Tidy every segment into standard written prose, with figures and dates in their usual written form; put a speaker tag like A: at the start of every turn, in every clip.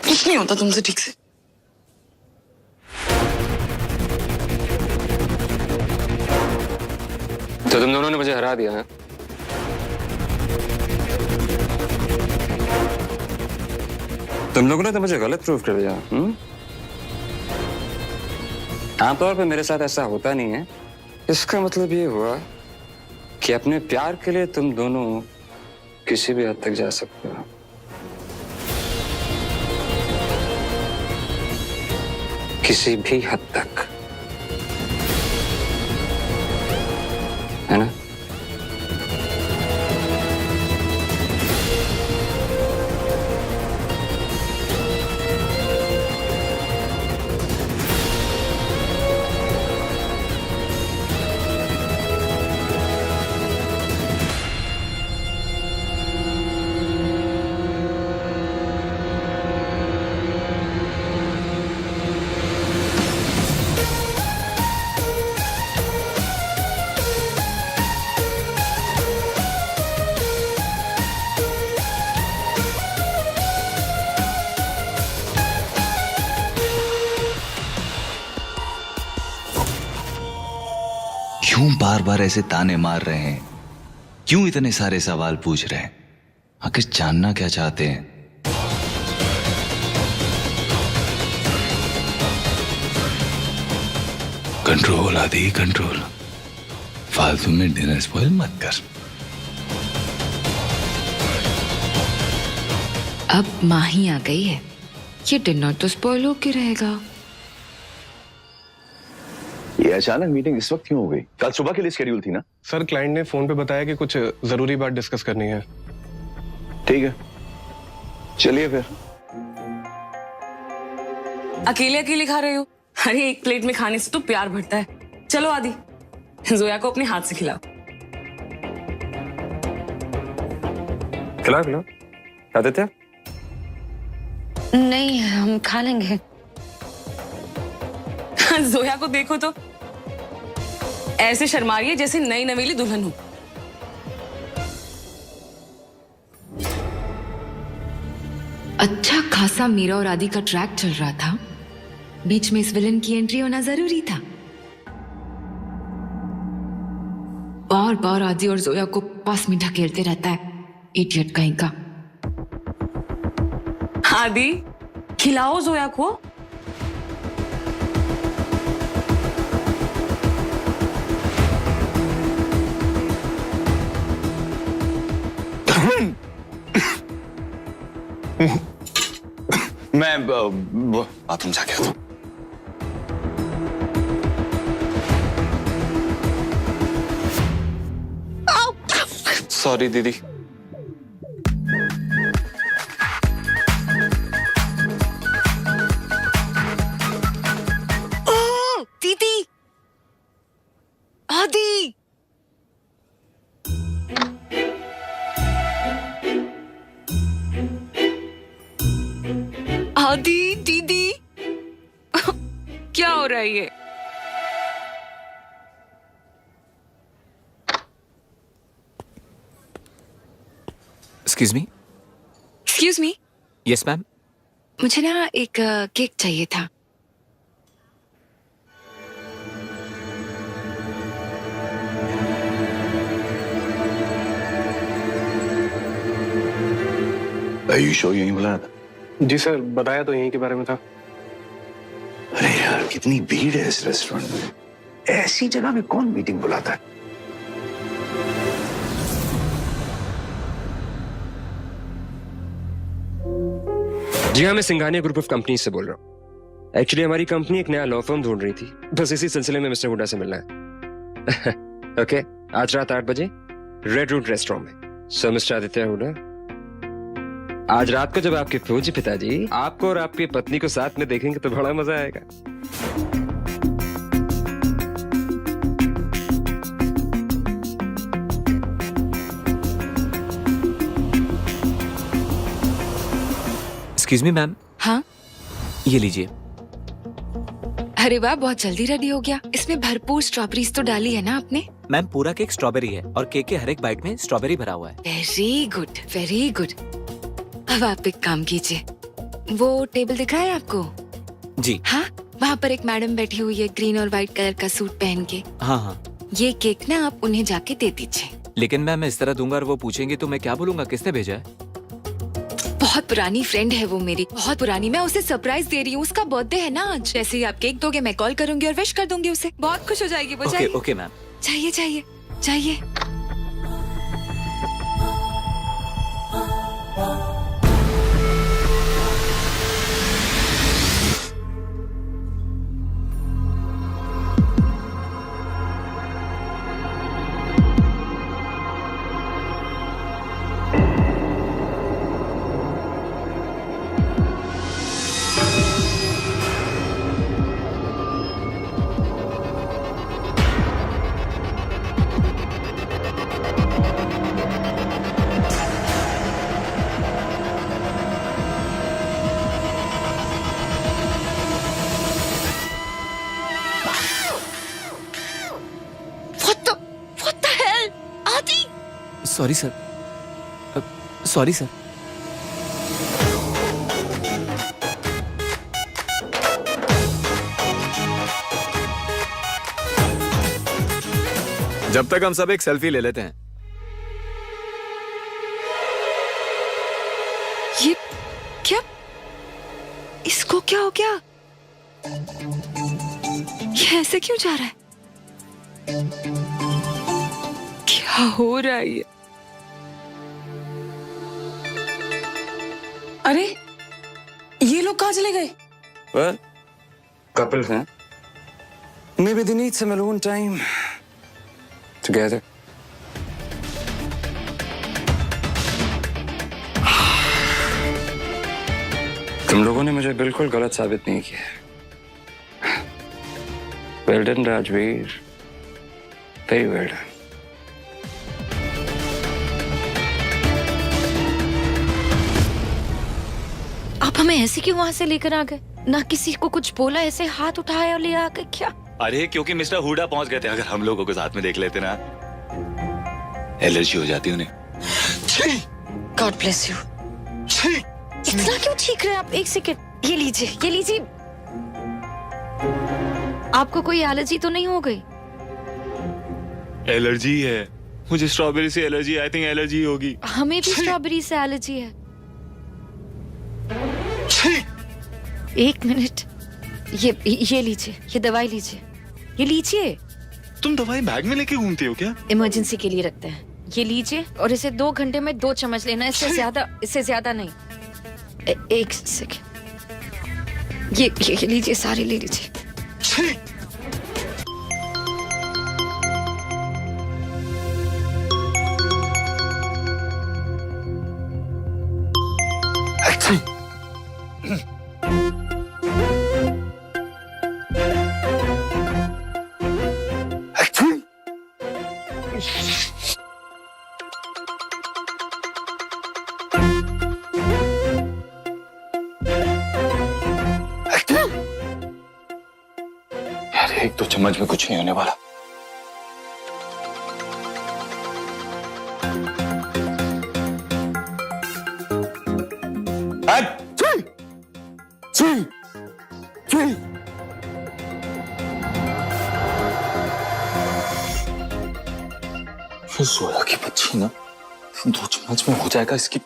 A: कुछ नहीं होता तुमसे ठीक से।
B: तो तुम दोनों ने मुझे हरा दिया है। तुम लोगों ने तो मुझे गलत प्रूव कर दिया। आमतौर पे मेरे साथ ऐसा होता नहीं है। इसका मतलब ये हुआ कि अपने प्यार के लिए तुम दोनों किसी भी हद तक जा सकते हो। किसी भी हद तक, है ना?
C: क्यों बार बार ऐसे ताने मार रहे हैं? क्यों इतने सारे सवाल पूछ रहे हैं? आखिर जानना क्या चाहते हैं? कंट्रोल आदि कंट्रोल। फालतू में डिनर स्पॉइल मत कर।
D: अब माँ ही आ गई है, ये डिनर तो स्पॉइल होके रहेगा।
E: ये अचानक मीटिंग इस वक्त क्यों हो गई? कल सुबह के लिए शेड्यूल थी ना?
F: सर क्लाइंट ने फोन पे बताया कि कुछ जरूरी बात डिस्कस करनी है।
E: ठीक है, चलिए फिर।
A: अकेले अकेले खा रहे हो? अरे एक प्लेट में खाने से तो प्यार बढ़ता है। चलो आदि, जोया को अपने हाथ से खिलाओ।
B: खिलाओ खिलाओ। आदित्य?
D: नहीं, हम खा लेंगे।
A: जोया को देखो तो ऐसे शर्मा रही है जैसे नई नवेली दुल्हन हो।
D: अच्छा खासा मेरा और आदि का ट्रैक चल रहा था, बीच में इस विलन की एंट्री होना जरूरी था। बार बार आदि और जोया को पास में ढकेलते रहता है, इडियट कहीं का।
A: आदि, खिलाओ जोया को।
E: मैं बाथरूम जाके आता हूं।
B: सॉरी दीदी।
A: दीदी, आदि। आदि, दीदी, क्या हो रहा है ये?
G: Excuse me.
D: Excuse me,
G: yes ma'am.
D: मुझे ना एक केक चाहिए था।
E: शो यहीं बुलाया था?
F: जी सर, बताया तो यहीं के बारे में था।
E: अरे यार, कितनी भीड़ है इस रेस्टोरेंट में। ऐसी जगह में कौन मीटिंग बुलाता है?
B: जी हाँ, मैं सिंघानिया ग्रुप ऑफ कंपनी से बोल रहा हूँ। एक्चुअली हमारी कंपनी एक नया लॉ फर्म ढूंढ रही थी, बस इसी सिलसिले में मिस्टर हुडा से मिलना है। ओके, आज रात 8 बजे रेड रूट रेस्टोरेंट में। सो मिस्टर आदित्य हुडा, आज रात को जब आपके फौजी पिताजी आपको और आपकी पत्नी को साथ में देखेंगे तो बड़ा मजा आएगा।
G: Excuse me ma'am.
D: हाँ,
G: ये लीजिए।
D: अरे वाह, बहुत जल्दी रेडी हो गया। इसमें भरपूर स्ट्रॉबेरीज तो डाली है ना आपने?
G: मैम पूरा केक स्ट्रॉबेरी है और केक के हर एक बाइट में स्ट्रॉबेरी भरा हुआ है।
D: Very good, very good. अब आप एक काम कीजिए, वो टेबल दिख रहा है आपको?
G: जी
D: हाँ, वहाँ पर एक मैडम बैठी हुई है ग्रीन और व्हाइट कलर का सूट पहन के।
G: हाँ हाँ।
D: ये केक ना आप उन्हें जाके दे दीजिए।
G: लेकिन मैम मैं इस तरह दूंगा और वो पूछेंगे तो मैं क्या बोलूंगा, किसने भेजा है?
D: बहुत पुरानी फ्रेंड है वो मेरी, बहुत पुरानी। मैं उसे सरप्राइज दे रही हूँ, उसका बर्थडे है ना आज। जैसे ही आप केक दोगे मैं कॉल करूंगी और विश कर दूंगी उसे। बहुत खुश हो जाएगी वो।
G: ओके
D: जाइए
G: ओके मैम।
D: जाइए जाइए जाइए। What the hell? आदि!
G: Sorry sir, sorry sir. जब तक हम सब एक सेल्फी ले लेते हैं।
D: ये क्या? इसको क्या हो गया? ये ऐसे क्यों जा रहा है? क्या हो रहा है ये?
A: अरे ये लोग कहाँ चले गए?
B: Well, couple हैं. Maybe they need some alone time together. तुम लोगों ने मुझे बिल्कुल गलत साबित नहीं किया। Well done, Rajveer. Very well done.
H: आप हमें ऐसे क्यों वहां से लेकर आ गए? ना किसी को कुछ बोला, ऐसे हाथ उठाया और ले आ गए क्या?
C: अरे क्योंकि मिस्टर हुडा पहुंच गए थे। अगर हम लोगों को साथ में देख लेते ना, एलर्जी हो जाती उन्हें।
H: God bless you. इतना क्यों चीख रहे हैं आप? एक सेकंड, ये लीजिए, ये लीजिए। आपको कोई एलर्जी तो नहीं हो गई?
C: एलर्जी है मुझे, स्ट्रॉबेरी से एलर्जी। आई थिंक एलर्जी होगी।
H: हमें भी स्ट्रॉबेरी से एलर्जी है। एक मिनट, ये लीजिए, ये दवाई लीजिए, ये लीजिए।
C: तुम दवाई बैग में लेके घूमती हो क्या?
H: इमरजेंसी के लिए रखते हैं। ये लीजिए और इसे 2 घंटे में 2 चम्मच लेना, इससे ज्यादा नहीं। एक सेकंड, ये लीजिए, सारे ले लीजिए।
C: यार 1-2 चम्मच में कुछ नहीं होने वाला। ये सोया की बच्ची ना 2 चम्मच में हो जाएगा इसकी।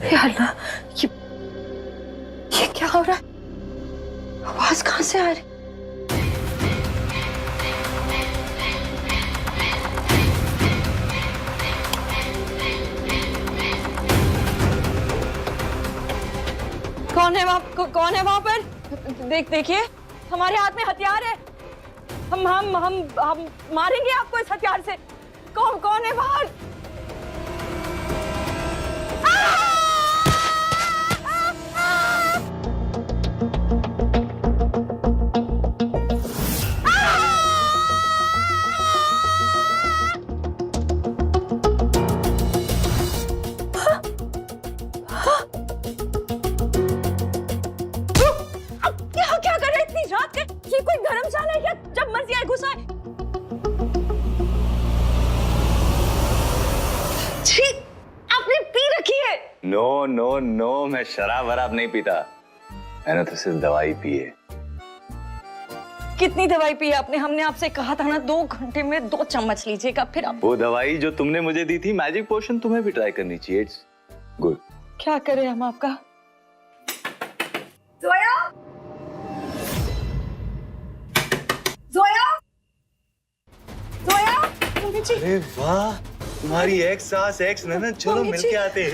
H: हे अल्लाह, ये क्या हो रहा है? आवाज कहाँ से आ रही? कौन है वहाँ? कौन है वहाँ पर? देखिए, हमारे हाथ में हथियार है। हम मारेंगे आपको इस हथियार से। कौन है बाहर? क्या कर रहे इतनी रात के? ये कोई धर्मशाला है क्या? जब मर्जी आए घुस आए। छी, आपने पी रखी है।
C: नो, मैं शराब वराब नहीं पीता। मैंने तो सिर्फ दवाई पी है।
H: कितनी दवाई पी आपने? हमने आपसे कहा था ना 2 घंटे में 2 चम्मच लीजिएगा, फिर आप।
C: वो दवाई जो तुमने मुझे दी थी, मैजिक पोशन, तुम्हें भी ट्राई करनी चाहिए। It's good.
H: क्या करें हम आपका? जोया, जोया, जोया, मम्मी जी।
C: अरे वाह, तुम्हारी एक्स सास एक्स ननद, चलो मिलके आते हैं।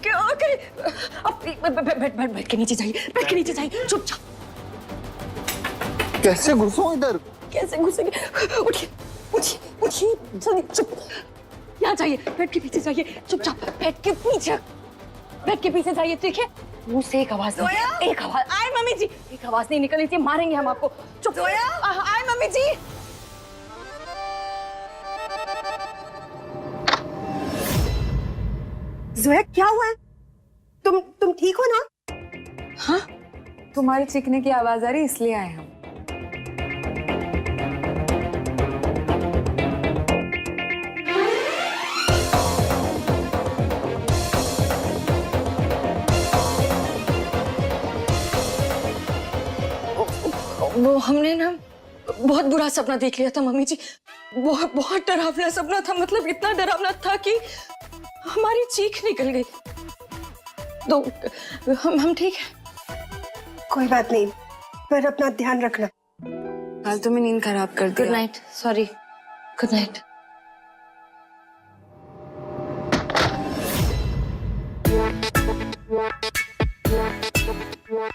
H: क्या करे? बैठ के नीचे जाइए, बैठ के नीचे जाइए, चुपचाप।
E: कैसे घुसूं इधर?
H: कैसे घुसेंगे? उठिए, जल्दी, चुप। यहाँ जाइए, बैठ के पीछे जाइए, चुपचाप बैठ के पीछे जाइए, ठीक है? मुंह से एक आवाज नहीं, एक आवाज। आए मम्मी जी, एक आवाज नहीं निकलनी चाहिए, मारेंगे हम आपको। चुप। आए मम्मी जी।
I: जोया, क्या हुआ है? तुम ठीक हो ना?
A: हाँ, तुम्हारे चीखने की आवाज आ रही इसलिए आए हम।
H: वो हमने ना बहुत बुरा सपना देख लिया था मम्मी जी। बहुत डरावना सपना था, मतलब इतना डरावना था कि हमारी चीख निकल गई। तो हम ठीक है।
I: कोई बात नहीं, पर अपना ध्यान रखना।
A: कल तुम्हें नींद खराब कर दिया।
H: Good night. Sorry. Good night.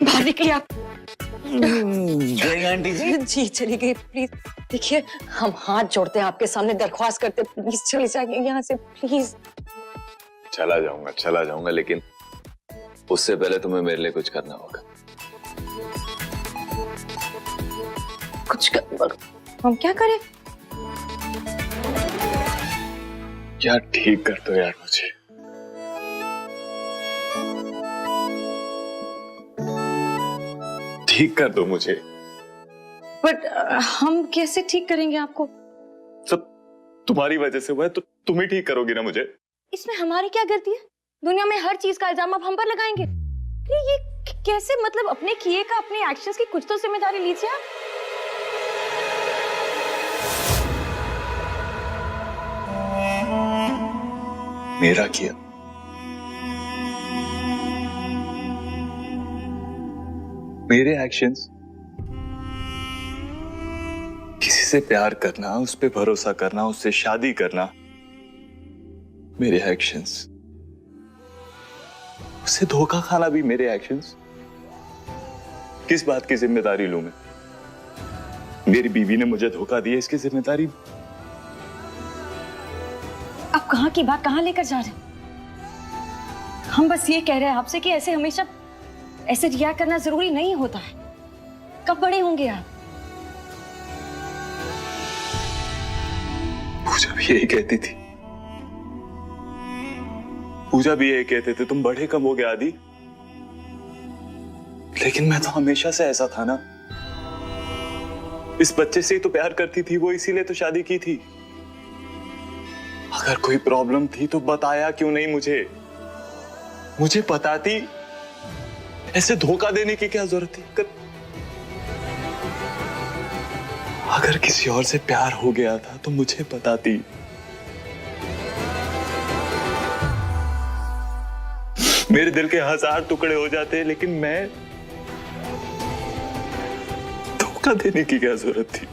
H: बाहर निकलिए आप।
C: आंटी
H: जी चली गई, प्लीज। देखिए, हम हाथ जोड़ते हैं आपके सामने, दरख्वास्त करते हैं, प्लीज चले जाइए यहाँ से, प्लीज।
C: चला जाऊंगा, लेकिन उससे पहले तुम्हें मेरे लिए कुछ करना होगा।
H: हम क्या करें?
C: क्या ठीक कर दो यार मुझे। ठीक कर दो मुझे।
H: बट हम कैसे ठीक करेंगे आपको?
C: सब तुम्हारी वजह से हुआ है, तो तुम ही ठीक करोगी ना मुझे।
H: इसमें हमारी क्या गलती है? दुनिया में हर चीज का इल्जाम आप हम पर लगाएंगे। अरे ये कैसे? मतलब अपने किए का, अपने एक्शंस की कुछ तो जिम्मेदारी लीजिए आप।
C: मेरा किया? मेरे एक्शंस? किसी से प्यार करना, उस पे भरोसा करना, उससे शादी करना, मेरे एक्शंस। उससे धोखा खाना भी मेरे एक्शंस। किस बात की जिम्मेदारी लूं मैं? मेरी बीवी ने मुझे धोखा दिया, इसकी जिम्मेदारी?
H: आप कहाँ की बात कहाँ लेकर जा रहे हैं? हम बस ये कह रहे हैं आपसे कि ऐसे हमेशा ऐसे रिएक्ट करना जरूरी नहीं होता है। कब बड़े होंगे आप?
C: पूजा भी यही कहती थी। पूजा भी यही कहते थे, तुम बड़े कब हो गए आदि? लेकिन मैं तो हमेशा से ऐसा था ना। इस बच्चे से ही तो प्यार करती थी वो, इसीलिए तो शादी की थी। अगर कोई प्रॉब्लम थी तो बताया क्यों नहीं मुझे? मुझे बताती। ऐसे धोखा देने की क्या जरूरत थी? अगर किसी और से प्यार हो गया था तो मुझे बताती।
E: मेरे दिल के 1000 टुकड़े हो जाते लेकिन मैं धोखा देने की क्या जरूरत थी?